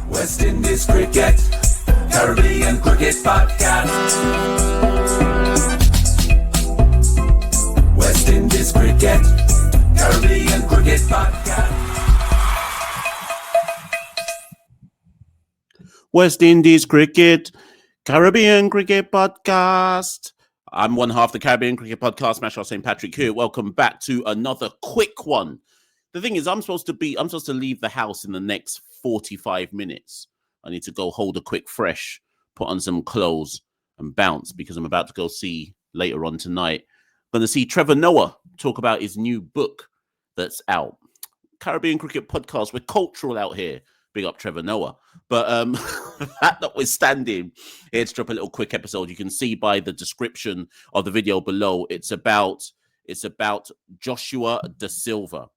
West Indies Cricket, Caribbean Cricket Podcast. West Indies Cricket, Caribbean Cricket Podcast. West Indies Cricket, Caribbean Cricket Podcast. I'm one half the Caribbean Cricket Podcast, Machel St. Patrick here. Welcome back to another quick one. The thing is, I'm supposed to leave the house in the next 45 minutes. I need to go hold a quick fresh, put on some clothes and bounce because I'm about to go see later on tonight. I'm going to see Trevor Noah talk about his new book that's out. Caribbean Cricket Podcast. We're cultural out here. Big up Trevor Noah. But that notwithstanding, here to drop a little quick episode. You can see by the description of the video below, it's about Joshua Da Silva.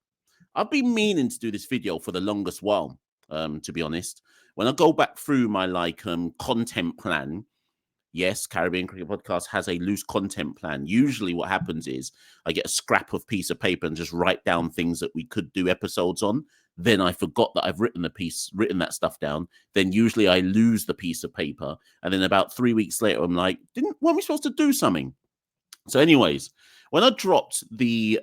I've been meaning to do this video for the longest while, to be honest. When I go back through my content plan, yes, Caribbean Cricket Podcast has a loose content plan. Usually what happens is I get a scrap of piece of paper and just write down things that we could do episodes on. Then I forgot that I've written that stuff down. Then usually I lose the piece of paper. And then about 3 weeks later, I'm like, weren't we supposed to do something? So anyways, when I dropped the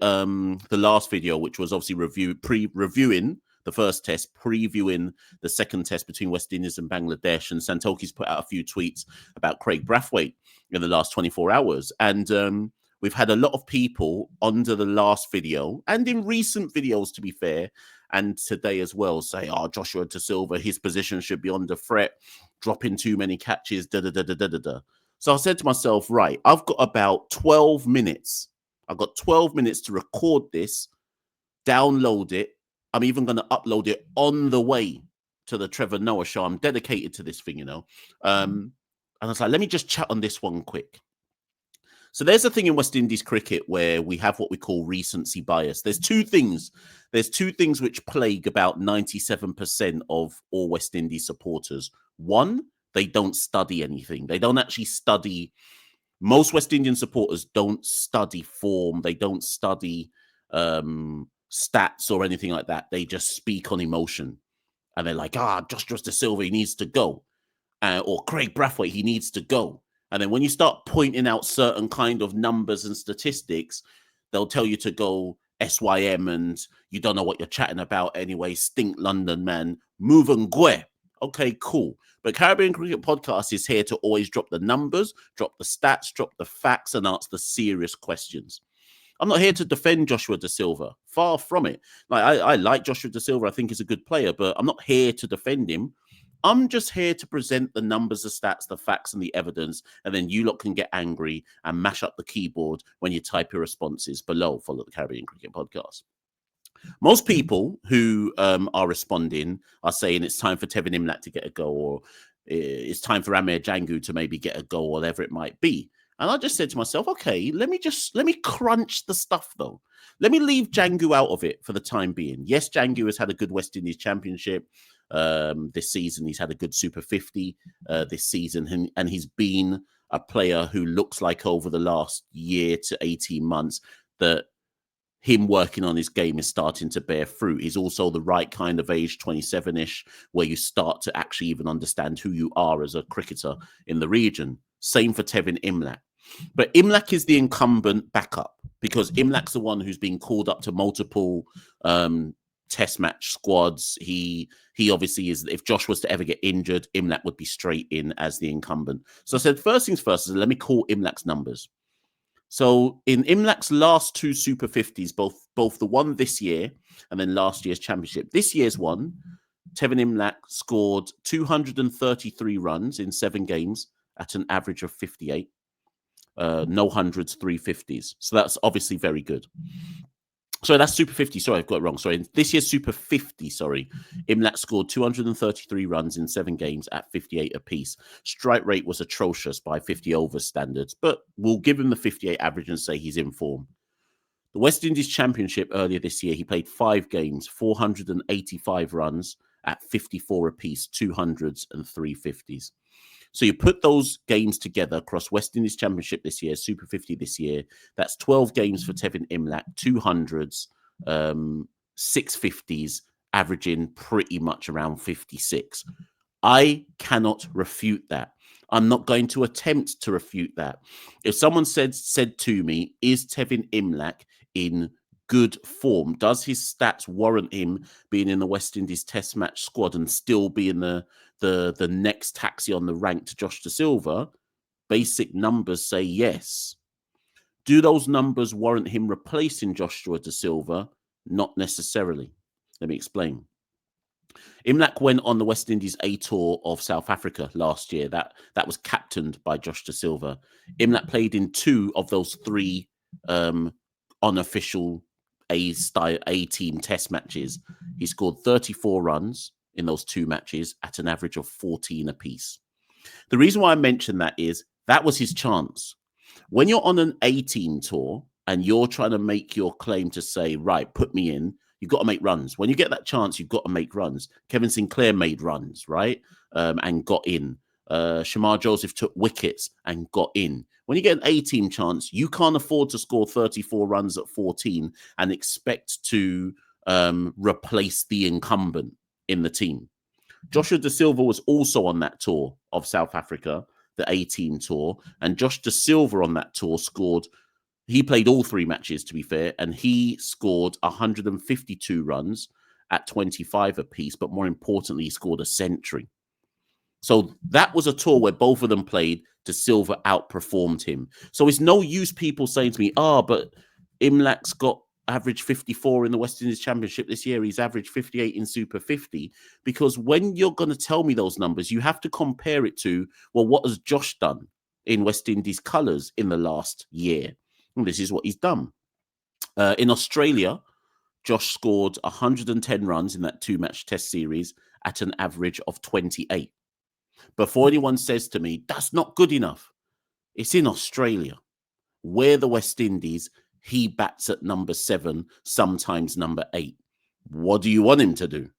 last video, which was obviously reviewing the first test, previewing the second test between West Indies and Bangladesh, and Santoki's put out a few tweets about Craig Brathwaite in the last 24 hours. And we've had a lot of people under the last video and in recent videos, to be fair, and today as well, say, oh, Joshua Da Silva, his position should be under threat, dropping too many catches, da-da-da-da-da-da. So I said to myself, right, I've got about 12 minutes. I've got 12 minutes to record this, download it. I'm even going to upload it on the way to the Trevor Noah show. I'm dedicated to this thing, you know. And I was like, let me just chat on this one quick. So there's a thing in West Indies cricket where we have what we call recency bias. There's two things which plague about 97% of all West Indies supporters. One, they don't study anything. They don't actually study. Most West Indian supporters don't study form. They don't study stats or anything like that. They just speak on emotion. And they're like, Joshua Da Silva, he needs to go. Or Craig Brathwaite, he needs to go. And then when you start pointing out certain kind of numbers and statistics, they'll tell you to go SYM and you don't know what you're chatting about anyway. Stink London, man. Move and go. Okay, cool. But Caribbean Cricket Podcast is here to always drop the numbers, drop the stats, drop the facts, and answer the serious questions. I'm not here to defend Joshua Da Silva. Far from it. I like Joshua Da Silva. I think he's a good player, but I'm not here to defend him. I'm just here to present the numbers, the stats, the facts, and the evidence, and then you lot can get angry and mash up the keyboard when you type your responses below. Follow the Caribbean Cricket Podcast. Most people who are responding are saying it's time for Tevin Imlach to get a go, or it's time for Amir Jangu to maybe get a go, whatever it might be. And I just said to myself, okay, let me crunch the stuff though. Let me leave Jangu out of it for the time being. Yes, Jangu has had a good West Indies championship this season. He's had a good Super 50 this season, and he's been a player who looks like over the last year to 18 months that him working on his game is starting to bear fruit. He's also the right kind of age, 27-ish, where you start to actually even understand who you are as a cricketer in the region. Same for Tevin Imlach. But Imlach is the incumbent backup because Imlach's the one who's been called up to multiple test match squads. He obviously is. If Josh was to ever get injured, Imlach would be straight in as the incumbent. So I said, first things first, let me call Imlach's numbers. So in Imlach's last two Super 50s, both the one this year and then last year's championship, this year's one, Tevin Imlach scored 233 runs in 7 games at an average of 58. No hundreds, 350s. So that's obviously very good. Sorry, that's Super 50. Sorry, I've got it wrong. Sorry, this year's Super 50, Imlach scored 233 runs in 7 games at 58 apiece. Strike rate was atrocious by 50 over standards, but we'll give him the 58 average and say he's in form. The West Indies Championship earlier this year, he played 5 games, 485 runs at 54 apiece, 200s and 350s. So you put those games together across West Indies Championship this year, Super 50 this year. That's 12 games for Tevin Imlach, 200s, 650s, averaging pretty much around 56. I cannot refute that. I'm not going to attempt to refute that. If someone said to me, is Tevin Imlach in good form? Does his stats warrant him being in the West Indies Test match squad and still being the next taxi on the rank to Josh Da Silva? Basic numbers say yes. Do those numbers warrant him replacing Joshua Da Silva? Not necessarily. Let me explain. Imlach went on the West Indies A tour of South Africa last year. That was captained by Josh Da Silva. Imlach played in 2 of those 3 unofficial A team test matches. He scored 34 runs in those 2 matches at an average of 14 apiece. The reason why I mention that is that was his chance. When you're on an A team tour and you're trying to make your claim to say, right, put me in, you've got to make runs. When you get that chance, you've got to make runs. Kevin Sinclair made runs, right? And got in. Shamar Joseph took wickets and got in. When you get an A-team chance, you can't afford to score 34 runs at 14 and expect to replace the incumbent in the team. Joshua Da Silva was also on that tour of South Africa, the A-team tour, and Josh Da Silva on that tour he played all 3 matches, to be fair, and he scored 152 runs at 25 apiece, but more importantly, he scored a century. So that was a tour where both of them played. Da Silva outperformed him. So it's no use people saying to me, but Imlach's got average 54 in the West Indies Championship this year. He's averaged 58 in Super 50. Because when you're going to tell me those numbers, you have to compare it to, well, what has Josh done in West Indies colours in the last year? And this is what he's done. In Australia, Josh scored 110 runs in that 2-match test series at an average of 28. Before anyone says to me, that's not good enough. It's in Australia. We're the West Indies. He bats at number 7, sometimes number 8. What do you want him to do?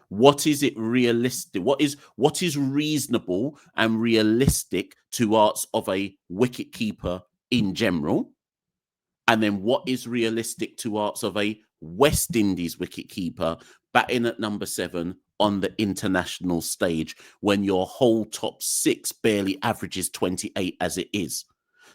What is it realistic? What is reasonable and realistic to arts of a wicket keeper in general? And then what is realistic to arts of a West Indies wicketkeeper batting at number 7 on the international stage when your whole top 6 barely averages 28 as it is?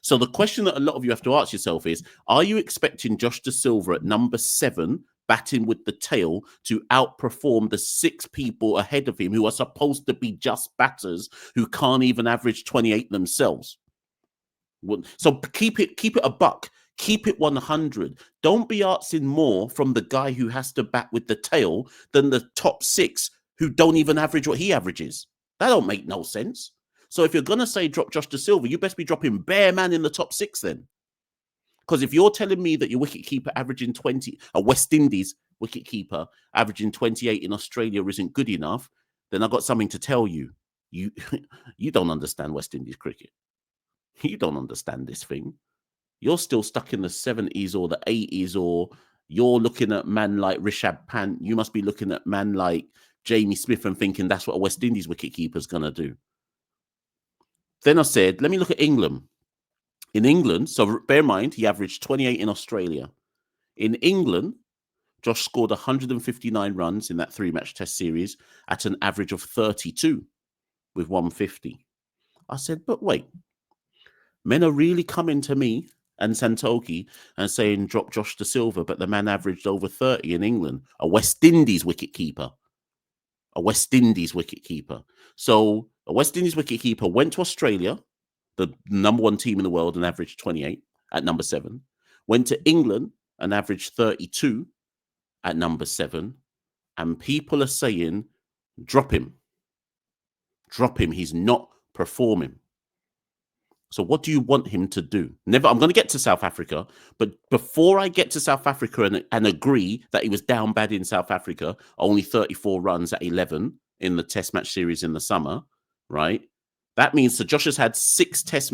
So the question that a lot of you have to ask yourself is, are you expecting Josh Da Silva at number 7 batting with the tail to outperform the 6 people ahead of him who are supposed to be just batters who can't even average 28 themselves? So keep it a buck. Keep it 100. Don't be asking more from the guy who has to bat with the tail than the top 6 who don't even average what he averages. That don't make no sense. So if you're going to say drop Josh Da Silva, you best be dropping bare man in the top 6 then. Because if you're telling me that your wicketkeeper averaging 20, a West Indies wicketkeeper averaging 28 in Australia isn't good enough, then I've got something to tell you. You don't understand West Indies cricket. You don't understand this thing. You're still stuck in the 70s or the 80s, or you're looking at man like Rishabh Pant. You must be looking at man like Jamie Smith and thinking that's what a West Indies wicketkeeper's going to do. Then I said, let me look at England. In England, so bear in mind, he averaged 28 in Australia. In England, Josh scored 159 runs in that 3-match test series at an average of 32 with 150. I said, but wait, men are really coming to me and Santoki and saying drop Josh Da Silva, but the man averaged over 30 in England, a West Indies wicketkeeper. A West Indies wicketkeeper. So a West Indies wicketkeeper went to Australia, the number 1 team in the world, and averaged 28 at number 7. Went to England and averaged 32 at number 7. And people are saying, drop him. Drop him. He's not performing. So what do you want him to do? I'm going to get to South Africa, but before I get to South Africa and agree that he was down bad in South Africa, only 34 runs at 11 in the test match series in the summer, right? That means that Josh has had 6 test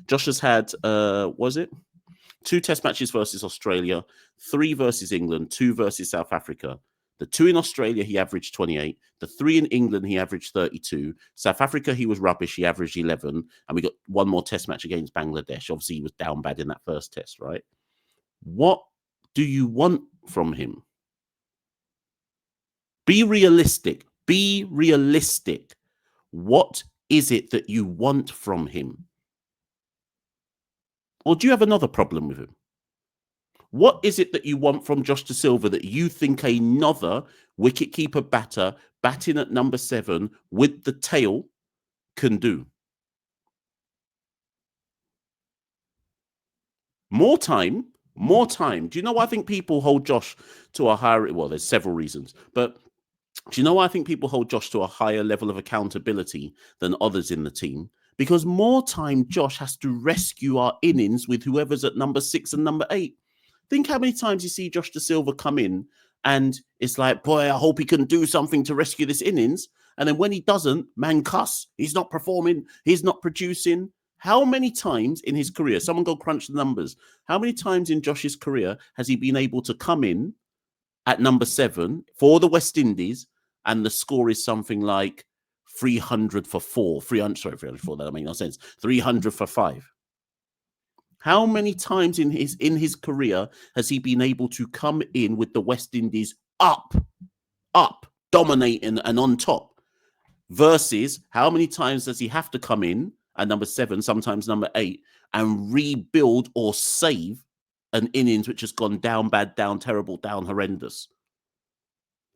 Josh has had, 2 test matches versus Australia, 3 versus England, 2 versus South Africa. The 2 in Australia, he averaged 28. The 3 in England, he averaged 32. South Africa, he was rubbish. He averaged 11. And we got 1 more test match against Bangladesh. Obviously, he was down bad in that first test, right? What do you want from him? Be realistic. Be realistic. What is it that you want from him? Or do you have another problem with him? What is it that you want from Josh Da Silva that you think another wicketkeeper batter batting at number 7 with the tail can do? More time. Do you know why I think people hold Josh to a higher... Well, there's several reasons, but do you know why I think people hold Josh to a higher level of accountability than others in the team? Because more time Josh has to rescue our innings with whoever's at number 6 and number 8. Think how many times you see Josh Da Silva come in and it's like, boy, I hope he can do something to rescue this innings. And then when he doesn't, man cuss. He's not performing. He's not producing. How many times in his career, someone go crunch the numbers, how many times in Josh's career has he been able to come in at number 7 for the West Indies and the score is something like 300 for 4, 300 for 4, that makes no sense, 300 for 5? How many times in his career has he been able to come in with the West Indies up, dominating and on top? Versus how many times does he have to come in at number 7, sometimes number 8, and rebuild or save an innings which has gone down bad, down terrible, down horrendous?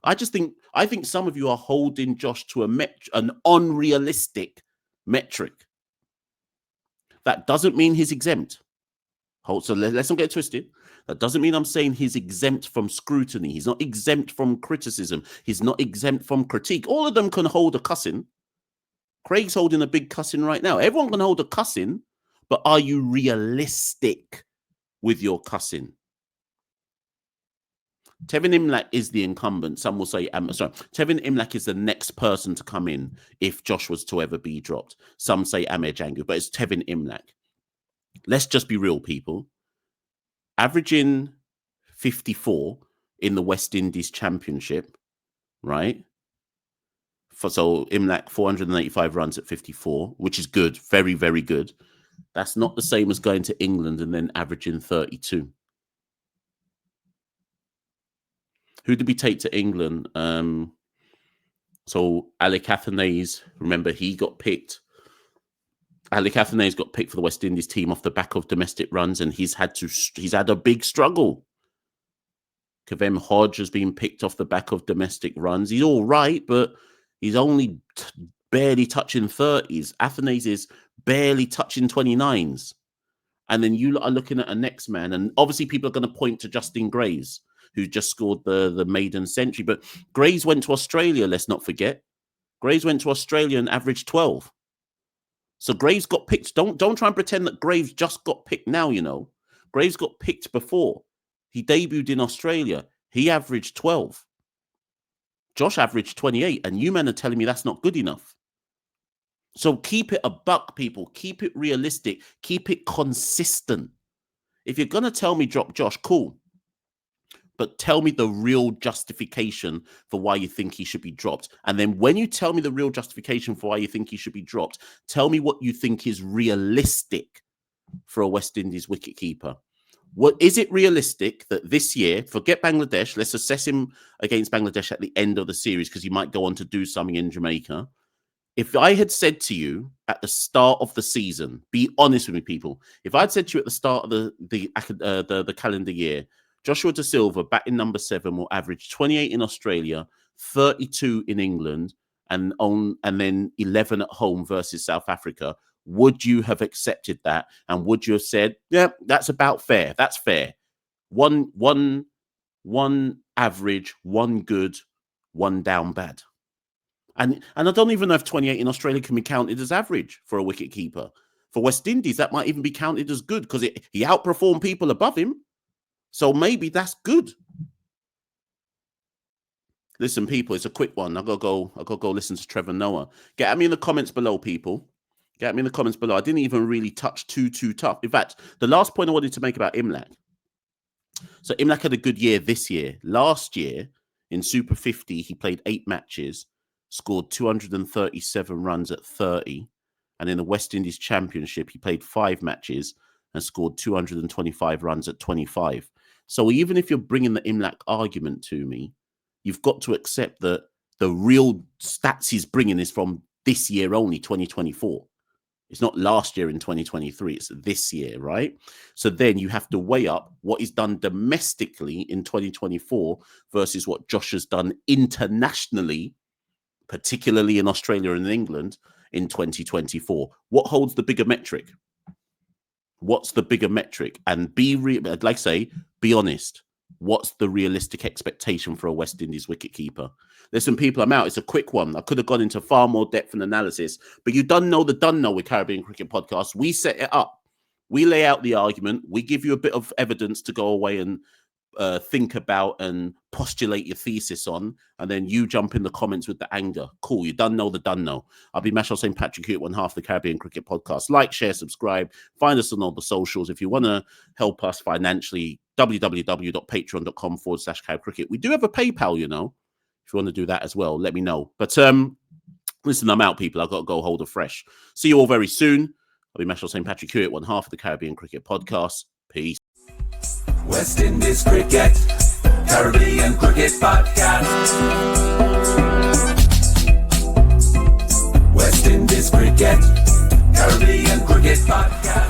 I think some of you are holding Josh to an unrealistic metric. That doesn't mean he's exempt. So let's not get twisted. That doesn't mean I'm saying he's exempt from scrutiny. He's not exempt from criticism. He's not exempt from critique. All of them can hold a cussing. Craig's holding a big cussing right now. Everyone can hold a cussing, but are you realistic with your cussing? Tevin Imlach is the incumbent. Some will say, Tevin Imlach is the next person to come in if Josh was to ever be dropped. Some say Amir Jangu, but it's Tevin Imlach. Let's just be real, people. Averaging 54 in the West Indies Championship, right? So Imlach, 485 runs at 54, which is good. Very, very good. That's not the same as going to England and then averaging 32. Who did we take to England? So Alec Athanaze, remember, he got picked. Alec Athanaze got picked for the West Indies team off the back of domestic runs, and he's had a big struggle. Kavem Hodge has been picked off the back of domestic runs. He's all right, but he's only barely touching 30s. Athanaze is barely touching 29s. And then you are looking at a next man, and obviously people are going to point to Justin Graves, who just scored the maiden century. But Graves went to Australia, let's not forget. Graves went to Australia and averaged 12. So Graves got picked. Don't try and pretend that Graves just got picked now, you know. Graves got picked before. He debuted in Australia. He averaged 12. Josh averaged 28, and you men are telling me that's not good enough. So keep it a buck, people. Keep it realistic. Keep it consistent. If you're going to tell me drop Josh, cool. But tell me the real justification for why you think he should be dropped. And then when you tell me the real justification for why you think he should be dropped, tell me what you think is realistic for a West Indies wicketkeeper. What is it realistic that this year, forget Bangladesh, let's assess him against Bangladesh at the end of the series because he might go on to do something in Jamaica. If I had said to you at the start of the season, be honest with me, people. If I'd said to you at the start of the calendar year, Joshua Da Silva, batting number 7, will average 28 in Australia, 32 in England, and then 11 at home versus South Africa, would you have accepted that? And would you have said, yeah, that's about fair. That's fair. One average, one good, one down bad. And I don't even know if 28 in Australia can be counted as average for a wicketkeeper. For West Indies, that might even be counted as good because he outperformed people above him. So maybe that's good. Listen, people, it's a quick one. I've got to go listen to Trevor Noah. Get at me in the comments below, people. Get at me in the comments below. I didn't even really touch too tough. In fact, the last point I wanted to make about Imlach. So Imlach had a good year this year. Last year, in Super 50, he played 8 matches, scored 237 runs at 30. And in the West Indies Championship, he played 5 matches and scored 225 runs at 25. So even if you're bringing the Imlach argument to me, you've got to accept that The real stats he's bringing is from this year only, 2024. It's not last year in 2023, it's this year, right? So then you have to weigh up what is done domestically in 2024 versus what Josh has done internationally, particularly in Australia and England in 2024. What holds the bigger metric? What's the bigger metric? And like I say, be honest. What's the realistic expectation for a West Indies wicketkeeper? Listen, people, I'm out. It's a quick one. I could have gone into far more depth and analysis, but you don't know with Caribbean Cricket Podcast. We set it up. We lay out the argument. We give you a bit of evidence to go away and think about and postulate your thesis on, and then you jump in the comments with the anger. Cool. You done know. I'll be Machel St. Patrick here at one half the Caribbean Cricket Podcast. Like, share, subscribe. Find us on all the socials. If you want to help us financially, www.patreon.com/CaribCricket. We do have a PayPal, you know. If you want to do that as well, let me know. But listen, I'm out, people. I've got to go hold a fresh. See you all very soon. I'll be Machel St. Patrick here at one half of the Caribbean Cricket Podcast. Peace. West Indies Cricket, Caribbean Cricket Podcast. West Indies Cricket, Caribbean Cricket Podcast.